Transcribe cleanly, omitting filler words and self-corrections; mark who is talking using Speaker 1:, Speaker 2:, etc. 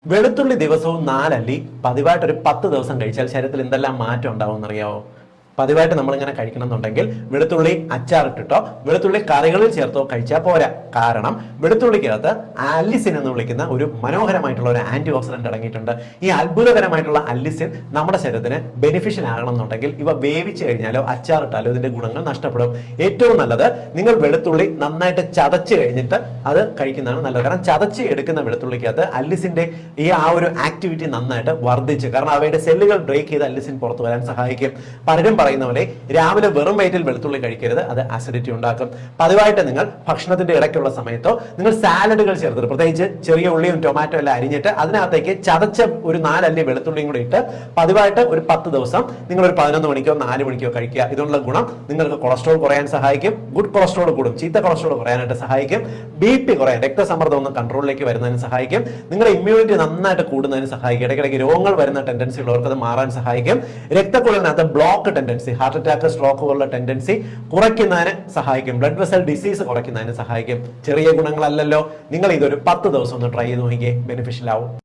Speaker 1: വെളുത്തുള്ളി ദിവസവും 4 അല്ലി പതിവായിട്ട് ഒരു 10 ദിവസം കഴിച്ചാൽ ശരീരത്തിൽ എന്തെല്ലാം മാറ്റം ഉണ്ടാവും എന്നറിയാവോ? പതിവായിട്ട് നമ്മളിങ്ങനെ കഴിക്കണം എന്നുണ്ടെങ്കിൽ വെളുത്തുള്ളി അച്ചാറിട്ടിട്ടോ വെളുത്തുള്ളി കറികളിൽ ചേർത്തോ കഴിച്ചാൽ പോരാ. കാരണം വെളുത്തുള്ളിക്കകത്ത് അല്ലിസിൻ എന്ന് വിളിക്കുന്ന ഒരു മനോഹരമായിട്ടുള്ള ഒരു ആന്റി ഓക്സിഡന്റ് അടങ്ങിയിട്ടുണ്ട്. ഈ അത്ഭുതകരമായിട്ടുള്ള അല്ലിസിൻ നമ്മുടെ ശരീരത്തിന് ബെനിഫിഷ്യൽ ആകണം എന്നുണ്ടെങ്കിൽ ഇവ വേവിച്ച് കഴിഞ്ഞാലോ അച്ചാറിട്ടാലോ ഇതിന്റെ ഗുണങ്ങൾ നഷ്ടപ്പെടും. ഏറ്റവും നല്ലത് നിങ്ങൾ വെളുത്തുള്ളി നന്നായിട്ട് ചതച്ച് കഴിഞ്ഞിട്ട് അത് കഴിക്കുന്നതാണ് നല്ലത്. കാരണം ചതച്ച് എടുക്കുന്ന വെളുത്തുള്ളിക്കകത്ത് അല്ലിസിന്റെ ഈ ഒരു ആക്ടിവിറ്റി നന്നായിട്ട് വർദ്ധിച്ച്, കാരണം അവയുടെ സെല്ലുകൾ ബ്രേക്ക് ചെയ്ത് അല്ലിസിൻ പുറത്തു വരാൻ സഹായിക്കും. പലരും പറയുന്ന പോലെ രാവിലെ വെറും വയറ്റിൽ വെളുത്തുള്ളി കഴിക്കരുത്, അത് അസിഡിറ്റി ഉണ്ടാക്കും. പതിവായിട്ട് നിങ്ങൾ ഭക്ഷണത്തിന്റെ ഇടയ്ക്കുള്ള സമയത്തോ നിങ്ങൾ സാലഡുകൾ ചേർത്തിട്ട്, പ്രത്യേകിച്ച് ചെറിയ ഉള്ളിയും ടൊമാറ്റോ എല്ലാം അരിഞ്ഞിട്ട് അതിനകത്തേക്ക് ചതച്ച ഒരു 4 അല്ലി വെളുത്തുള്ളിയും കൂടി ഇട്ട് പതിവായിട്ട് ഒരു 10 ദിവസം നിങ്ങൾ ഒരു 11 മണിക്കോ 4 മണിക്കോ കഴിക്കുക. ഇതുള്ള ഗുണം നിങ്ങൾക്ക് കൊളസ്ട്രോൾ കുറയാൻ സഹായിക്കും, ഗുഡ് കൊളസ്ട്രോൾ കൂടും, ചീത്ത കൊളസ്ട്രോൾ കുറയാനായിട്ട് സഹായിക്കും, BP കുറയാൻ, രക്തസമ്മർദ്ദം ഒന്ന് കൺട്രോളിലേക്ക് വരുന്നതിന് സഹായിക്കും, നിങ്ങളുടെ ഇമ്മ്യൂണിറ്റി നന്നായിട്ട് കൂടുന്നതിന് സഹായിക്കും, ഇടയ്ക്കിടയ്ക്ക് രോഗങ്ങൾ വരുന്ന ടെൻഡൻസി ഉള്ളവർക്ക് അത് മാറാൻ സഹായിക്കും, രക്തക്കുഴലിനകത്ത് block tendency, heart attack, stroke പോലുള്ള ടെൻഡൻസി കുറയ്ക്കുന്നതിന് സഹായിക്കും, ബ്ലഡ് വെസൽ ഡിസീസ് കുറയ്ക്കുന്നതിന് സഹായിക്കും. ചെറിയ ഗുണങ്ങളല്ലല്ലോ. നിങ്ങൾ ഇതൊരു 10 ദിവസം ഒന്ന് ട്രൈ ചെയ്ത് നോക്കിയേ, ബെനിഫിഷ്യൽ ആവും.